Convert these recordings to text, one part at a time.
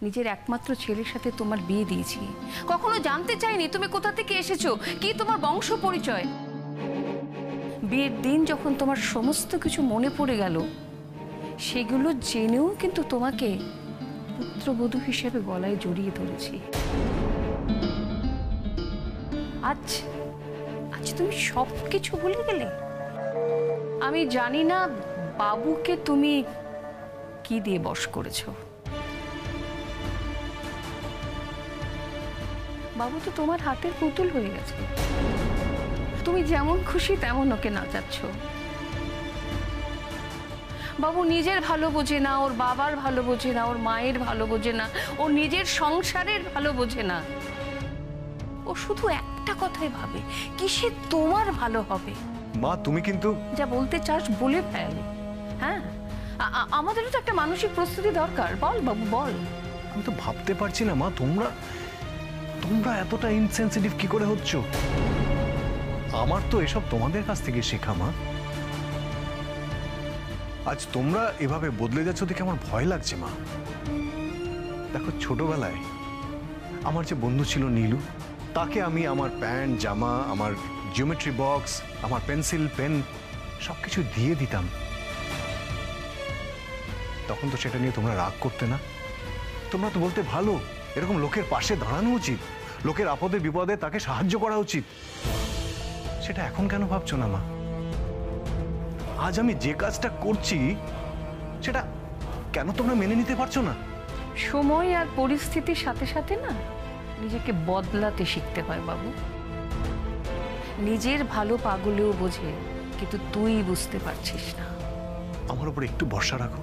নিজের একমাত্র ছেলের সাথে তোমার বিয়ে দিয়েছি, কখনো জানতে চাইনি তুমি কোথা থেকে এসেছো, কি তোমার বংশ পরিচয়। বিয়ের দিন যখন তোমার সমস্ত কিছু মনে পড়ে গেল, সেগুলো জেনেও কিন্তু তোমাকে পুত্রবধূ হিসেবে গলায় জড়িয়ে ধরেছি। আজ আজ তুমি সবকিছু ভুলে গেলে। আমি জানি না বাবুকে তুমি কি দিয়ে বশ করেছো। বাবু তো তোমার হাতের পুতুল হয়ে গেছে, তুমি যেমন খুশি তেমন ওকে নাচাচ্ছ। বাবু নিজের ভালো বোঝে না, ওর বাবার ভালো বোঝে না, ওর মায়ের ভালো বোঝে না, ও নিজের সংসারের ভালো বোঝে না। ও শুধু একটা কথাই ভাবে, কিসে তোমার ভালো হবে। মা তুমি কিন্তু যা বলতে চাস বলে ফেল। হ্যাঁ, আমাদেরও তো একটা মানসিক প্রস্তুতি দরকার। বল বাবু বল। আমি তো ভাবতে পারছি না মা, তোমরা এতটা ইনসেনসিটিভ কি করে হচ্ছ? আমার তো এসব তোমাদের কাছ থেকে শেখা মা। আজ তোমরা এভাবে বদলে যাচ্ছ দেখে আমার ভয় লাগছে মা। দেখো ছোটবেলায় আমার যে বন্ধু ছিল নীলু, তাকে আমি আমার প্যান্ট জামা, আমার জিওমেট্রি বক্স, আমার পেন্সিল পেন সবকিছু দিয়ে দিতাম। তখন তো সেটা নিয়ে তোমরা রাগ করতে না। তোমরা তো বলতে ভালো, এরকম লোকের পাশে দাঁড়ানো উচিত, লোকের আপদে বিপদে তাকে সাহায্য করা উচিত। সেটা এখন কেন ভাবছো না মা? আজ আমি যে কাজটা করছি সেটা কেন তোমরা মেনে নিতে পারছো না? সময় আর পরিস্থিতির সাথে সাথে না নিজেকে বদলাতে শিখতে হয় বাবু। নিজের ভালো পাগলেও বোঝে, কিন্তু তুই বুঝতে পারছিস না। আমার উপর একটু ভরসা রাখো।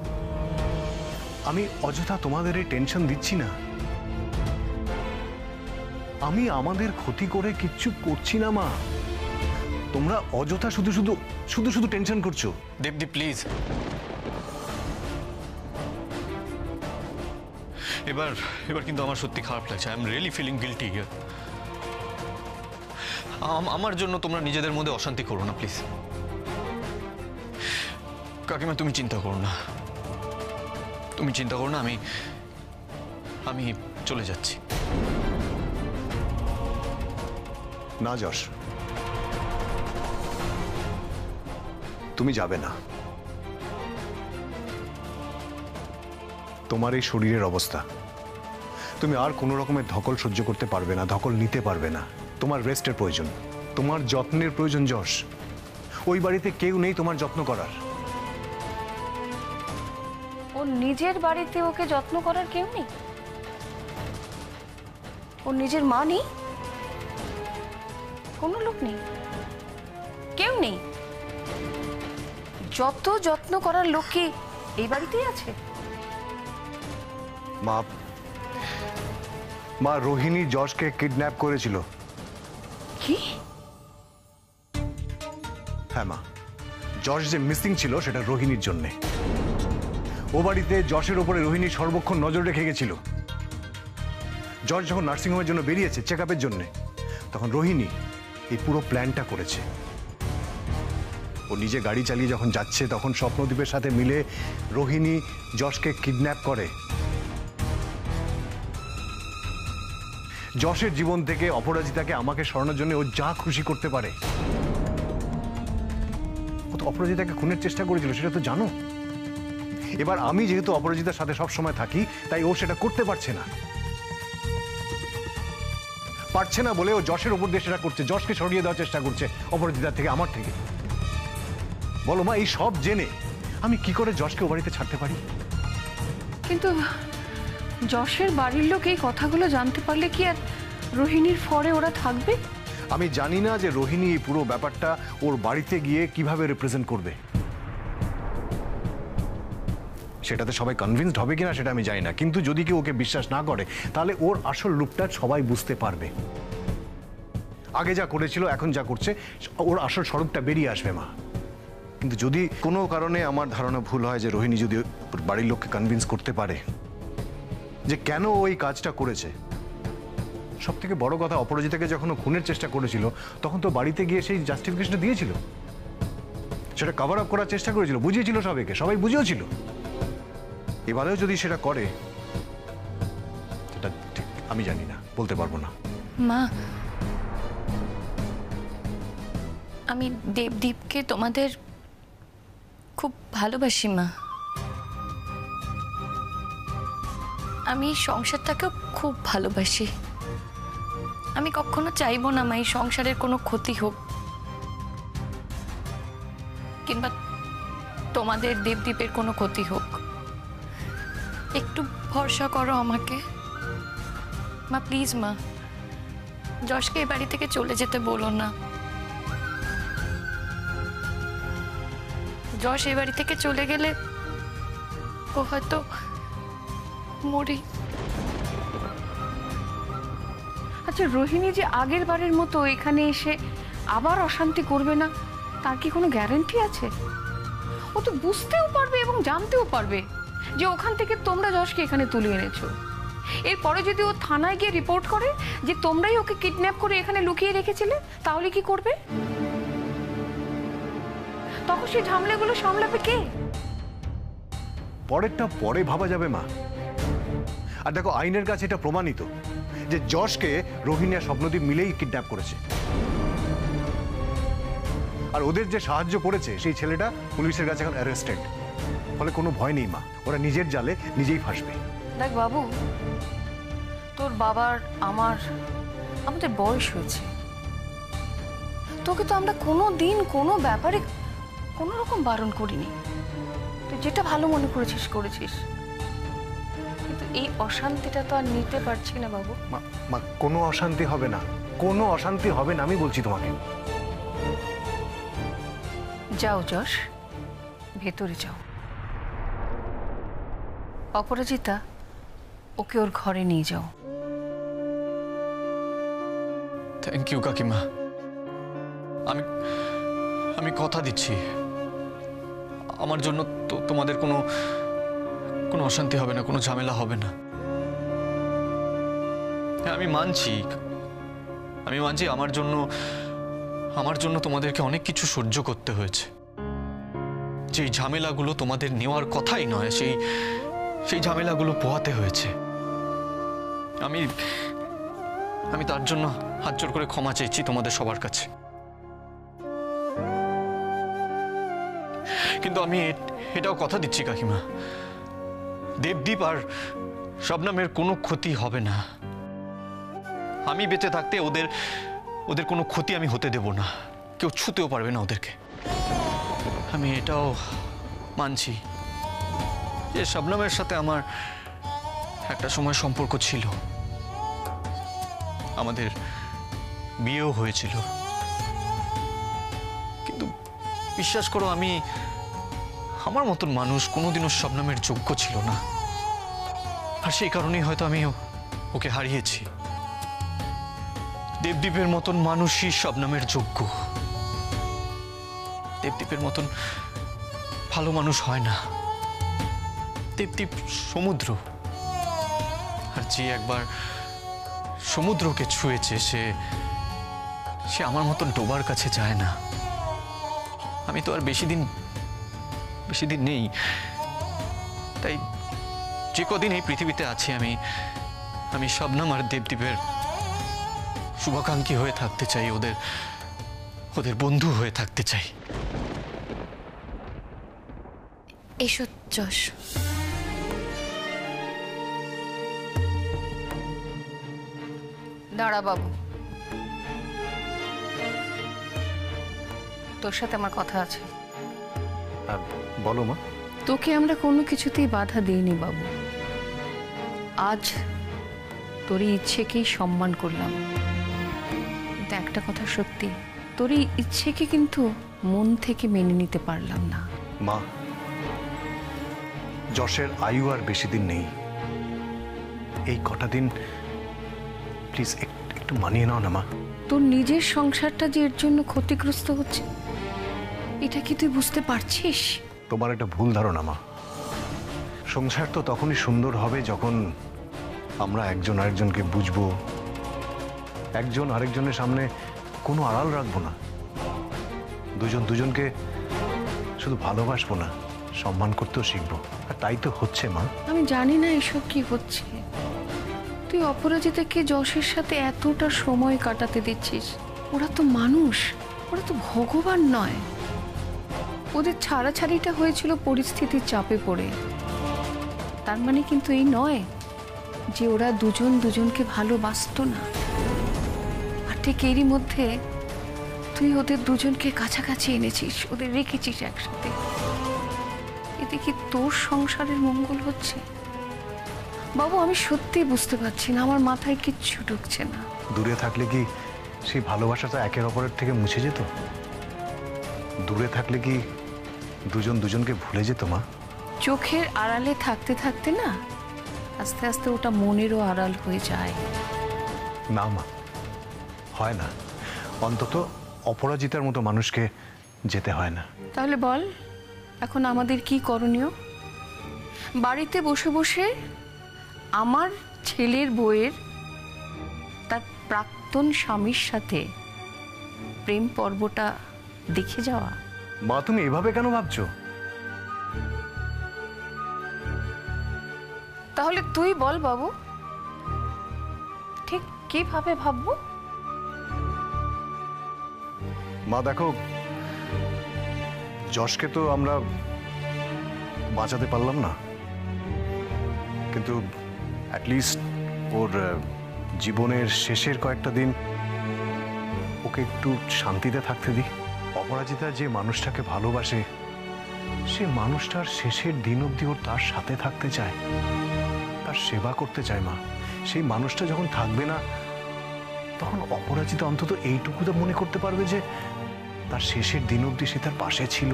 আমি অযথা তোমাদের এই টেনশন দিচ্ছি না। আমি আমাদের ক্ষতি করে কিচ্ছু করছি না মা। তোমরা অযথা শুধু শুধু টেনশন করছো। দেবদি প্লিজ, এবার কিন্তু আমার সত্যি খারাপ লাগছে। I am really feeling guilty here. আমার জন্য তোমরা নিজেদের মধ্যে অশান্তি করো না প্লিজ। কাকিমা তুমি চিন্তা করো না, আমি চলে যাচ্ছি। না যশ, তুমি যাবে না। তোমার এই শরীরের অবস্থা, তুমি আর কোনো রকমের ধকল সহ্য করতে পারবে না, ধকল নিতে পারবে না। তোমার রেস্টের প্রয়োজন, তোমার যত্নের প্রয়োজন যশ। ওই বাড়িতে কেউ নেই তোমার যত্ন করার। ওর নিজের বাড়িতে ওকে যত্ন করার কেউ নেই? ওর নিজের মা নেই? কোনো লোক নেই? কেউ নেই? যত যত্ন করার লোক কি এই বাড়িতেই আছে? মা রোহিণী যশকে কিডন্যাপ করেছিল। কি? হ্যাঁ মা, যশ যে মিসিং ছিল সেটা রোহিণীর জন্যে। ও বাড়িতে যশের ওপরে রোহিণী সর্বক্ষণ নজর রেখে গেছিল। যশ যখন নার্সিংহোমের জন্য বেরিয়েছে চেক আপের জন্য, তখন রোহিণী এই পুরো প্ল্যানটা করেছে। ও নিজে গাড়ি চালিয়ে যখন যাচ্ছে তখন স্বপ্নদ্বীপের সাথে মিলে রোহিণী যশকে কিডন্যাপ করে। যশের জীবন থেকে অপরাজিতাকে আমাকে সরানোর জন্য ও যা খুশি করতে পারে। ও তো অপরাজিতাকে খুনের চেষ্টা করেছিল, সেটা তো জানো। এবার আমি যেহেতু অপরাজিতার সাথে সব সময় থাকি, তাই ও সেটা করতে পারছে না বলে ও যশের উপর দিয়ে সেটা করছে, যশকে সরিয়ে দেওয়ার চেষ্টা করছে অপরাজিতার থেকে, আমার থেকে। বলো মা, এই সব জেনে আমি কি করে যশকে ও বাড়িতে ছাড়তে পারি? কিন্তু যশের বাড়ির লোক এই কথাগুলো জানতে পারলে কি আর রোহিণীর ফরে ওরা থাকবে? আমি জানি না যে রোহিণী এই পুরো ব্যাপারটা ওর বাড়িতে গিয়ে কিভাবে রিপ্রেজেন্ট করবে। সেটাতে সবাই কনভিন্সড হবে কিনা সেটা আমি জানি না, কিন্তু যদি কেউ ওকে বিশ্বাস না করে তাহলে ওর আসল রূপটা সবাই বুঝতে পারবে। আগে যা করেছিল এখন যা করছে, ওর আসল স্বরূপটা বেরিয়ে আসবে মা। কিন্তু যদি কোনো কারণে আমার ধারণা ভুল হয় যে রোহিণী যদি বাড়ির লোককে কনভিন্স করতে পারে যে কেন ওই কাজটা করেছে, সব থেকে বড় কথা অপরাজিতাকে যখন খুনের চেষ্টা করেছিল তখন তো বাড়িতে গিয়ে সেই জাস্টিফিকেশনটা দিয়েছিল, সেটা কভার আপ করার চেষ্টা করেছিল, বুঝিয়েছিল সবাইকে, সবাই বুঝিয়েছিল। এবারেও যদি সেটা করে আমি জানি না, বলতে পারবো না। মা, আমি দেবদীপকে তোমাদের খুব ভালোবাসি মা। আমি এই সংসারটাকেও খুব ভালোবাসি। আমি কখনো চাইবো না মা এই সংসারের কোনো ক্ষতি হোক, কিংবা তোমাদের দেবদীপের কোনো ক্ষতি হোক। একটু ভরসা করো আমাকে মা, প্লিজ মা। যশকে এই বাড়ি থেকে চলে যেতে বলো না। যশ এই বাড়ি থেকে চলে গেলে ও হয়তো মরে। আচ্ছা, রোহিণী যে আগের বারের মতো এখানে এসে আবার অশান্তি করবে না, তার কি কোনো গ্যারান্টি আছে? ও তো বুঝতেও পারবে এবং জানতেও পারবে যে ওখান থেকে তোমরা যশকে এখানে তুলে এনেছো। এরপরে যদি ও থানায় গিয়ে রিপোর্ট করে যে তোমরাই ওকে কিডন্যাপ করে এখানে লুকিয়ে রেখেছিলে, তাহলে কি করবে? তখন সেই ঝামেলাগুলো সামলাবে কে? পরেরটা পরে ভাবা যাবে মা। আর দেখো, আইনের কাছে এটা প্রমাণিত যে যশকে রোহিণী আর স্বপ্নদীপ মিলেই কিডন্যাপ করেছে। আর ওদের যে সাহায্য করেছে সেই ছেলেটা পুলিশের কাছে এখন অ্যারেস্টেড। ফলে কোনো ভয় নেই মা, ওরা নিজের জালে নিজেই ফাঁসবে। দেখ বাবু, তোর বাবার আমাদের বয়স হয়েছে। তোকে তো আমরা কোনো দিন কোনো ব্যাপারে কোনো রকম বারণ করিনি। তুই যেটা ভালো মনে করেছিস করেছিস, কিন্তু এই অশান্তিটা তো আর নিতে পারছি না বাবু। মা, কোনো অশান্তি হবে না, কোনো অশান্তি হবে না, আমি বলছি তোমাকে। যাও যশ, ভেতরে যাও। অপরাজিতা, ওকে ওর ঘরে নিয়ে যাও। থ্যাংক ইউ কাকিমা। আমি কথা দিচ্ছি, আমার জন্য তোমাদের কোনো অশান্তি হবে না, কোনো ঝামেলা হবে না। হ্যাঁ, আমি মানছি আমার জন্য তোমাদেরকে অনেক কিছু সহ্য করতে হয়েছে। যে ঝামেলাগুলো তোমাদের নেওয়ার কথাই নয়, সেই ঝামেলাগুলো পোহাতে হয়েছে। আমি তার জন্য হাত জোর করে ক্ষমা চাইছি তোমাদের সবার কাছে। কিন্তু আমি এটাও কথা দিচ্ছি কাকিমা, দেবদীপ আর শবনমের কোনো ক্ষতি হবে না। আমি বেঁচে থাকতে ওদের কোনো ক্ষতি আমি হতে দেব না। কেউ ছুতেও পারবে না ওদেরকে। আমি এটাও মানছি যে শবনমের সাথে আমার একটা সময় সম্পর্ক ছিল, আমাদের বিয়েও হয়েছিল। কিন্তু বিশ্বাস করো, আমার মতন মানুষ কোনোদিনও শবনমের যোগ্য ছিল না। আর সেই কারণেই হয়তো আমি ওকে হারিয়েছি। দেবদীপের মতন মানুষই শবনমের যোগ্য। দেবদীপের মতন ভালো মানুষ হয় না। দেবদীপ সমুদ্র, আর যে একবার সমুদ্রকে ছুঁয়েছে সে আমার মতন ডোবার কাছে যায় না। আমি তো আর বেশি দিন নেই, তাই যে কদিন এই পৃথিবীতে আছি আমি শবনম আর দেবদীপের শুভাকাঙ্ক্ষী হয়ে থাকতে চাই, ওদের বন্ধু হয়ে থাকতে চাই। এসো যশ। দাঁড়া বাবু, তোর সাথে আমার কথা আছে। বলো মা। তোকে আমরা কোনো কিছুতেই বাধা দিইনি বাবু। আজ তোর এই ইচ্ছেকেই সম্মান করলাম, কিন্তু একটা কথা সত্যি, তোর এই ইচ্ছেকে কিন্তু মন থেকে মেনে নিতে পারলাম না। মা, যশের আয়ু আর বেশি দিন নেই। এই কটা দিন প্লিজ একটু মানিয়ে নাও না মা। তোর নিজের সংসারটা যে এর জন্য ক্ষতিগ্রস্ত হচ্ছে, এটা কি তুই বুঝতে পারছিস? তোমার একটা ভুল ধারণা মা। সংসার তো তখনই সুন্দর হবে যখন আমরা একজন আরেকজনকে বুঝবো, একজন আরেকজনের সামনে কোনো আড়াল রাখবো না, দুজন দুজনকে শুধু ভালোবাসবো না, সম্মান করতেও শিখবো। আর তাই তো হচ্ছে মা। আমি জানি না এসব কি হচ্ছে, তুই অপরাজিতাকে যশের সাথে এতটা সময় কাটাতে দিচ্ছিস। ওরা তো মানুষ, ওরা তো ভগবান নয়। ওদের ছাড়াছাড়িটা হয়েছিল পরিস্থিতির চাপে পড়ে। তার মানে কিন্তু এই নয় যে ওরা দুজন দুজনকে ভালোবাসতো না। আর ঠিক এরই মধ্যে তুই ওদের দুজনকে কাছাকাছি এনেছিস, ওদের রেখেছিস একসাথে। এতে কি তোর সংসারের মঙ্গল হচ্ছে? বাবু, আমি সত্যি বুঝতে পারছি না, আমার মাথায় কিচ্ছু ঢুকছে না। দূরে থাকলে কি সেই ভালোবাসাটা একের অপরের থেকে মুছে যেত? দূরে থাকলে কি দুজন দুজনকে ভুলে যেত মা? চোখের আড়ালে থাকতে থাকতে না আস্তে আস্তে ওটা মনেরও আড়াল হয়ে যায়। না মা, হয় না। অন্তত অপরাজিতার মতো মানুষকে যেতে হয় না। তাহলে বল, এখন আমাদের কি করণীয়? বাড়িতে বসে বসে আমার ছেলের বউয়ের তার প্রাক্তন স্বামীর সাথে প্রেম পর্বটা দেখে যাওয়া? মা, তুমি এভাবে কেন ভাবছো? তাহলে তুই বল বাবু, ঠিক কিভাবে ভাববো? মা দেখো, যশকে তো আমরা বাঁচাতে পারলাম না, কিন্তু অ্যাটলিস্ট ওর জীবনের শেষের কয়েকটা দিন ওকে একটু শান্তিতে থাকতে দিই। অপরাজিতা যে মানুষটাকে ভালোবাসে, সে মানুষটার শেষের দিন অবধি ওর তার সাথে থাকতে চায়, তার সেবা করতে চায়। মা, সেই মানুষটা যখন থাকবে না, তখন অপরাজিতা অন্তত এইটুকু তো মনে করতে পারবে যে তার শেষের দিন অবধি সে তার পাশে ছিল।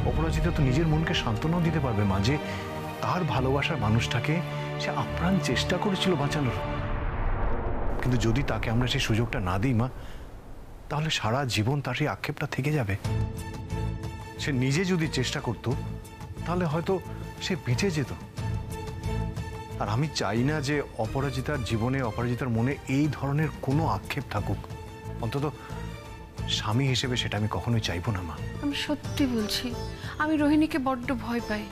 অপরাজিতা তো নিজের মনকে সান্ত্বনাও দিতে পারবে মা, যে তার ভালোবাসার মানুষটাকে সে আপ্রাণ চেষ্টা করেছিল বাঁচানোর। কিন্তু যদি তাকে আমরা সেই সুযোগটা না দিই মা, তাহলে সারা জীবন তার সেই আক্ষেপটা থেকে যাবে। সে নিজে যদি চেষ্টা করতো তাহলে হয়তো সে বেঁচে যেত। আর আমি চাই না যে অপরাজিতার জীবনে, অপরাজিতার মনে এই ধরনের কোনো আক্ষেপ থাকুক। অন্তত স্বামী হিসেবে সেটা আমি কখনোই চাইবো না মা। আমি সত্যি বলছি, আমি রোহিণীকে বড্ড ভয় পাই।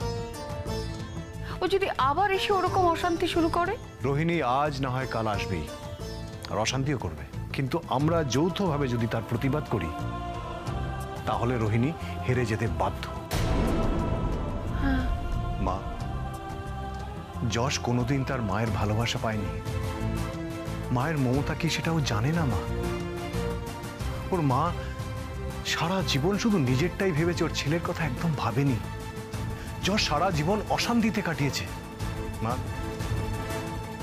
ও যদি আবার এসে ওরকম অশান্তি শুরু করে? রোহিণী আজ না হয় কাল আসবেই, আর অশান্তিও করবে, কিন্তু আমরা যৌথভাবে যদি তার প্রতিবাদ করি তাহলে রোহিণী হেরে যেতে বাধ্য। মা, যশ কোনোদিন তার মায়ের ভালোবাসা পায়নি। মায়ের মমতা কি সেটা ও জানে না মা। ওর মা সারা জীবন শুধু নিজেরটাই ভেবেছে, ওর ছেলের কথা একদম ভাবেনি। যশ সারা জীবন অশান্তিতে কাটিয়েছে। মা,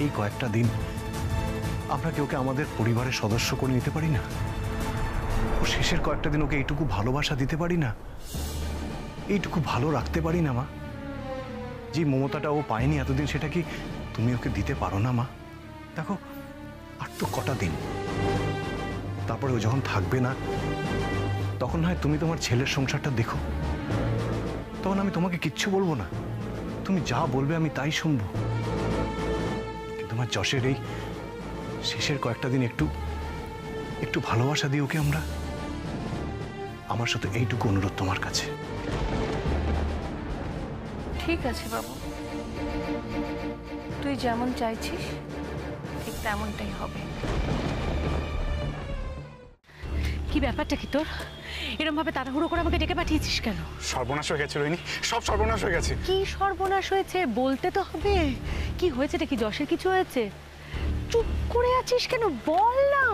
এই কয়েকটা দিন আমরা কি ওকে আমাদের পরিবারের সদস্য করে নিতে পারি না? ও শেষের কয়েকটা দিন ওকে এইটুকু ভালোবাসা দিতে পারি না? এইটুকু ভালো রাখতে পারি না মা? যে মমতাটা ও পায়নি এতদিন, সেটা কি তুমি ওকে দিতে পারো না মা? দেখো, আর তো কটা দিন, তারপরে ও যখন থাকবে না, তখন হয় তুমি তোমার ছেলের সংসারটা দেখো। তখন আমি তোমাকে কিচ্ছু বলবো না, তুমি যা বলবে আমি তাই শুনবো। কিন্তু আমার যশের এই শেষের কয়েকটা দিন একটু একটু ভালোবাসা দিই ওকে আমরা। আমার সাথে এইটুকু অনুরোধ তোমার কাছে। ঠিক আছে বাবু, তুই যেমন চাইছিস ঠিক তেমনটাই হবে। কি ব্যাপারটা কি তোর? এরকম ভাবে তাড়াহুড়ো করে আমাকে ডেকে পাঠিয়েছিস কেন? সর্বনাশ হয়ে গেছে রোহিণী, সব সর্বনাশ হয়ে গেছে। কি সর্বনাশ হয়েছে বলতে তো হবে। কি হয়েছে? কি যশের কিছু হয়েছে? চুপ করে আছিস কেন, বল না।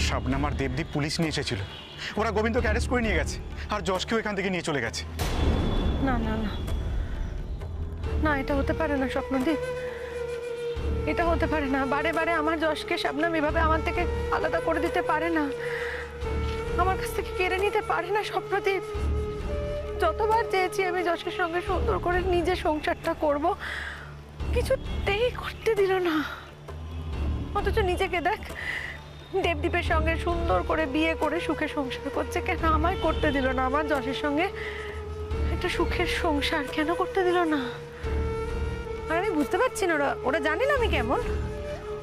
শাবনাম আর দেবদীপ পুলিশ নিয়ে এসেছিল, ওরা গোবিন্দকে অ্যারেস্ট করে নিয়ে গেছে, আর যশকেও এখান থেকে নিয়ে চলে গেছে। না না না না, এটা হতে পারে না স্বপ্নদীপ, এটা হতে পারে না। বারে বারে আমার যশকে শাবনাম এভাবে আমার থেকে আলাদা করে দিতে পারে না, আমার কাছ থেকে কেড়ে নিতে পারে না স্বপ্নদীপ। যতবার চেয়েছি আমি যশের সঙ্গে সুন্দর করে নিজের সংসারটা করব, কিছুতেই করতে দিল না। অথচ নিজেকে দেখ, দেবদীপের সঙ্গে সুন্দর করে বিয়ে করে সুখে সংসার করছে, কেন আমায় করতে দিল না? আমার যশের সঙ্গে একটা সুখের সংসার কেন করতে দিল না? আর আমি বুঝতে পারছি না, ওরা জানে না আমি কেমন,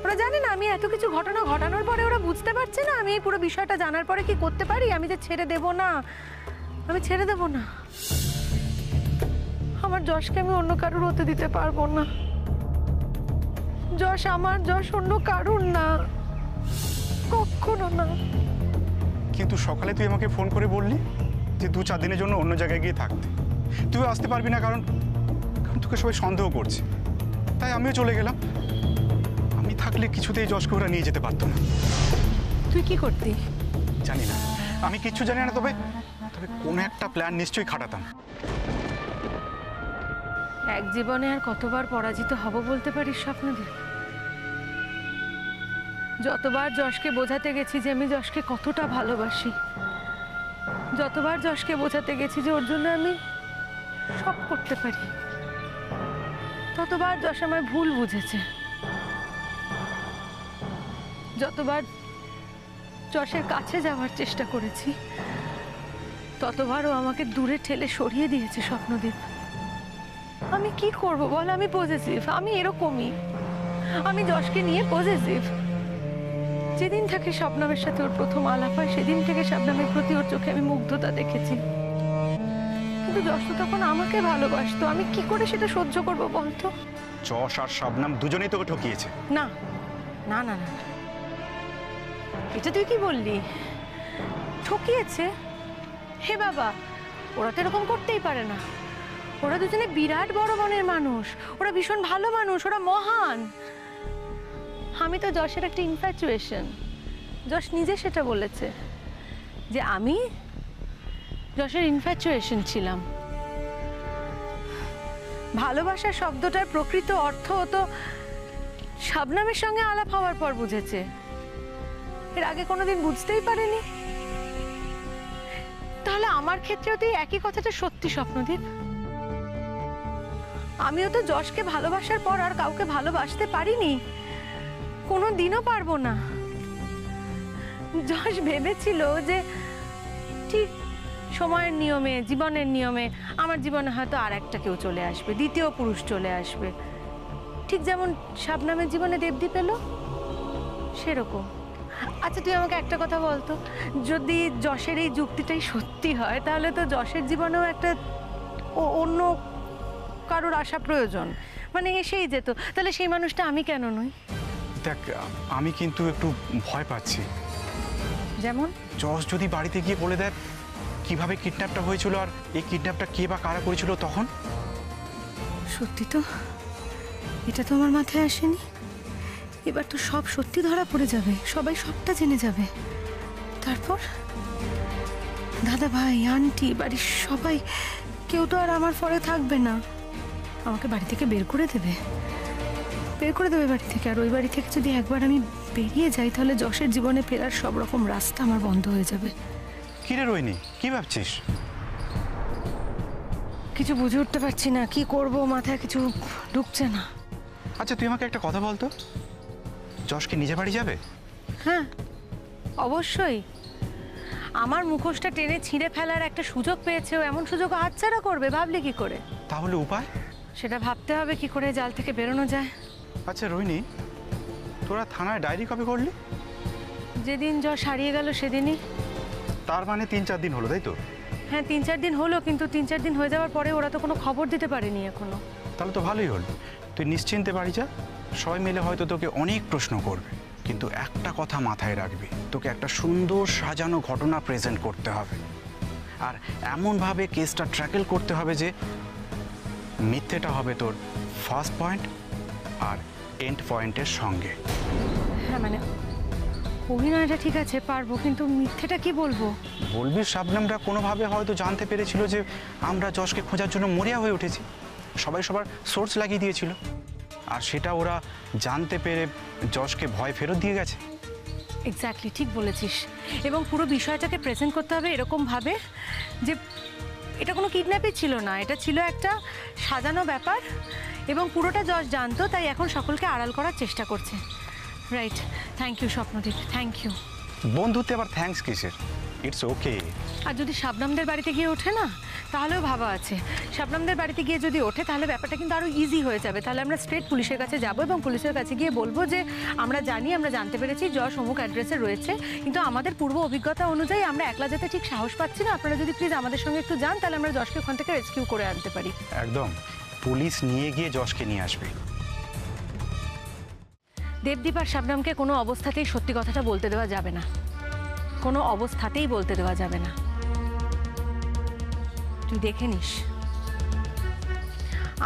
ওরা জানে না আমি এত কিছু ঘটনা ঘটানোর পরে ওরা বুঝতে পারছে না আমি এই পুরো বিষয়টা জানার পরে কি করতে পারি। আমি যে ছেড়ে দেব না, আমি ছেড়ে দেব না। আমার যশকে আমি অন্য কারোর হতে দিতে পারবো না। যশ আমার, যশ অন্য কারুর না, কখনো না। কিন্তু সকালে তুই আমাকে ফোন করে বললি যে 2-4 দিনের জন্য অন্য জায়গায় গিয়ে থাকতে। তুই আসতে পারবি না কারণ কারণ তোকে সবাই সন্দেহ করছে, তাই আমিও চলে গেলাম। আমি থাকলে কিছুতেই যশকে ওরা নিয়ে যেতে পারতো না। তুই কি করতি? জানি না, আমি কিচ্ছু জানি না, তবে তবে কোনো একটা প্ল্যান নিশ্চয়ই খাটাতাম। এক জীবনে আর কতবার পরাজিত হব বলতে পারিস স্বপ্নদীপ? যতবার যশকে বোঝাতে গেছি যে আমি যশকে কতটা ভালোবাসি, যতবার যশকে বোঝাতে গেছি যে ওর জন্য আমি সব করতে পারি, ততবার যশ আমায় ভুল বুঝেছে। যতবার যশের কাছে যাওয়ার চেষ্টা করেছি, ততবার ও আমাকে দূরে ঠেলে সরিয়ে দিয়েছে স্বপ্নদীপ। আমি কি করব বল? আমি পজেসিভ, আমি এরকমই। আমি যশকে নিয়ে পজেসিভ। যেদিন থেকে শবনমের সাথে ওর প্রথম আলাপ হয়, সেদিন থেকে শবনমের প্রতি ওর চোখে আমি মুগ্ধতা দেখেছি। কিন্তু যশ তো তখন আমাকে ভালোবাসতো, আমি কি করে সেটা সহ্য করব বলতো? যশ আর শবনম দুজনেই তোকে ঠকিয়েছে। না না না না, এটা তুই কি বললি? ঠকিয়েছে? হে বাবা, ওরা তো এরকম করতেই পারে না। ওরা দুজনে বিরাট বড় মনের মানুষ, ওরা ভীষণ ভালো মানুষ, ওরা মহান। আমি তো যশের একটা ইনফ্যাচুয়েশন। যশ নিজে সেটা বলেছে যে আমি যশের ইনফ্যাচুয়েশন ছিলাম। ভালোবাসা শব্দটার প্রকৃত অর্থ তো শবনমের সঙ্গে আলাপ হওয়ার পর বুঝেছে, এর আগে কোনোদিন বুঝতেই পারেনি। তাহলে আমার ক্ষেত্রেও তো একই কথাটা সত্যি স্বপ্নদীপ। আমিও তো যশকে ভালোবাসার পর আর কাউকে ভালোবাসতে পারিনি, কোনো দিনও পারবো না। যশ ভেবেছিল যে ঠিক সময়ের নিয়মে, জীবনের নিয়মে আমার জীবনে হয়তো আর একটা কেউ চলে আসবে, দ্বিতীয় পুরুষ চলে আসবে, ঠিক যেমন শবনমের জীবনে দেবদীপ এলো সেরকম। আচ্ছা তুই আমাকে একটা কথা বলতো, যদি যশের এই যুক্তিটাই সত্যি হয়, তাহলে তো যশের জীবনেও একটা অন্য কারোর আসা প্রয়োজন, মানে এসেই যেত। তাহলে সেই মানুষটা আমি কেন নই? দেখ, আমি কিন্তু একটু ভয় পাচ্ছি। যেমন? যশ যদি বাড়িতে গিয়ে বলে দেয় কিভাবে কিডন্যাপটা হয়েছিল আর এই কিডন্যাপটা কে বা কারা করেছিল, তখন? সত্যি তো, এটা তো আমার মাথায় আসেনি। এবার তো সব সত্যি ধরা পড়ে যাবে, সবাই সবটা জেনে যাবে। তারপর দাদা ভাই, আন্টি, বাড়ির সবাই, কেউ তো আর আমার ফরে থাকবে না। আমাকে বাড়ি থেকে বের করে দেবে, বের করে দেবে বাড়ি থেকে। আর ওই বাড়ি থেকে যদি একবার আমি বেরিয়ে যাই, তাহলে যশের জীবনে ফেরার সব রকম রাস্তা আমার বন্ধ হয়ে যাবে। কি রে রোহিণী, কি ভাবছিস? কিছু বুঝে উঠতে পারছি না, কি করব, মাথায় কিছু ঢুকছে না। আচ্ছা তুই আমাকে একটা কথা বলতো, যশ কি নিজে বাড়ি যাবে? হ্যাঁ অবশ্যই। আমার মুখোশটা টেনে ছিঁড়ে ফেলার একটা সুযোগ পেয়েছে, ও এমন সুযোগ হাতছাড়া করবে ভাবলি কি করে? তাহলে উপায়? সেটা ভাবতে হবে কি করে জাল থেকে বেরোনো যায়। আচ্ছা রোহিণী, তোরা থানায় ডায়েরি কবে করলি? যেদিন যশ হারিয়ে গেল সেদিনই। তার মানে 3-4 দিন হলো, তাই তো? হ্যাঁ 3-4 দিন হলো, কিন্তু 3-4 দিন হয়ে যাওয়ার পরে ওরা তো কোনো খবর দিতে পারেনি এখনো। তাহলে তো ভালোই হলো, তুই নিশ্চিন্তে বাড়ি যা। সবাই মিলে হয়তো তোকে অনেক প্রশ্ন করবে, কিন্তু একটা কথা মাথায় রাখবি, তোকে একটা সুন্দর সাজানো ঘটনা প্রেজেন্ট করতে হবে। আর এমনভাবে কেসটা ট্র্যাকেল করতে হবে যে মিথ্যেটা হবে তোর ফার্স্ট পয়েন্ট আর এন্ড পয়েন্টের সঙ্গে। হ্যাঁ মানে অভিনয়টা ঠিক আছে পারবো, কিন্তু মিথ্যেটা কি বলবো? বলবি শবনমরা কোনোভাবে হয়তো জানতে পেরেছিল যে আমরা যশকে খোঁজার জন্য মরিয়া হয়ে উঠেছি, সবাই সবার সোর্স লাগিয়ে দিয়েছিল, আর সেটা ওরা জানতে পেরে যশকে ভয় ফেরত দিয়ে গেছে। এক্স্যাক্টলি ঠিক বলেছিস। এবং পুরো বিষয়টাকে প্রেজেন্ট করতে হবে এরকমভাবে যে এটা কোনো কিডন্যাপই ছিল না, এটা ছিল একটা সাজানো ব্যাপার, এবং পুরোটা যশ জানতো, তাই এখন সকলকে আড়াল করার চেষ্টা করছে। Right, thank you Swapnadeep, thank you. বন্ধুত্বে আবার থ্যাঙ্কস কিসের? It's okay. আর যদি শবনমদের বাড়িতে গিয়ে ওঠে না, তাহলেও ভাবা আছে। শবনমদের বাড়িতে গিয়ে যদি ওঠে, তাহলে ব্যাপারটা কিন্তু আরও ইজি হয়ে যাবে। তাহলে আমরা স্ট্রেট পুলিশের কাছে যাব এবং পুলিশের কাছে গিয়ে বলবো যে আমরা জানি, আমরা জানতে পেরেছি যশ অমুক অ্যাড্রেসে রয়েছে, কিন্তু আমাদের পূর্ব অভিজ্ঞতা অনুযায়ী আমরা একলা যেতে ঠিক সাহস পাচ্ছি না। আপনারা যদি প্লিজ আমাদের সঙ্গে একটু যান, তাহলে আমরা যশকে ওখান থেকে রেস্কিউ করে আনতে পারি। একদম, পুলিশ নিয়ে গিয়ে যশকে নিয়ে আসবে। দেবদীপ আর শাবনামকে কোনো অবস্থাতেই সত্যি কথাটা বলতে দেওয়া যাবে না, কোনো অবস্থাতেই বলতে দেওয়া যাবে না। তুই দেখে নিস,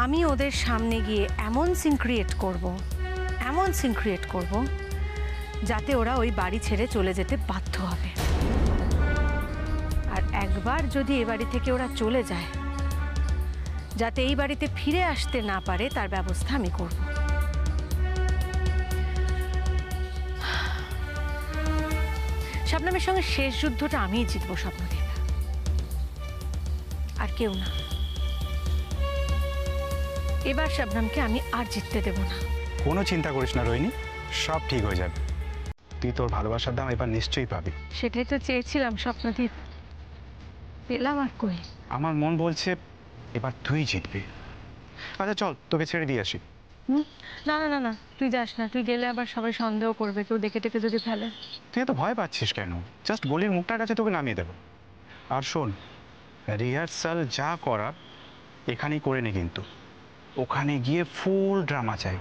আমি ওদের সামনে গিয়ে এমন সিন ক্রিয়েট করব যাতে ওরা ওই বাড়ি ছেড়ে চলে যেতে বাধ্য হবে। আর একবার যদি এ বাড়ি থেকে ওরা চলে যায়, যাতে এই বাড়িতে ফিরে আসতে না পারে তার ব্যবস্থা আমি করব। শাবনামের সঙ্গে শেষ যুদ্ধটা আমিই জিতবো স্বপ্নদীপ, আর কেউ না। এবার শাবনামকে আমি আর জিততে দেব না। কোনো চিন্তা করিস না রোহিণী, সব ঠিক হয়ে যাবে। তুই তোর ভালোবাসার দাম এবার নিশ্চয়ই পাবি। সেটাই তো চেয়েছিলাম স্বপ্নদীপ, পেলাম আর কই। আমার মন বলছে এবার তুই জিতবি। আচ্ছা চল, তোকে ছেড়ে দিয়ে আসি। না না না না, তুই যাস না, তুই গেলে আবার সবাই সন্দেহ করবে, কেউ দেখে টেকে যদি ফেলে। তুই এত ভয় পাচ্ছিস কেন? জাস্ট গলির মুখটার কাছে তোকে নামিয়ে দেবো। আর শোন, রিহার্সাল যা করার এখানেই করে নে, কিন্তু ওখানে গিয়ে ফুল ড্রামা চাই।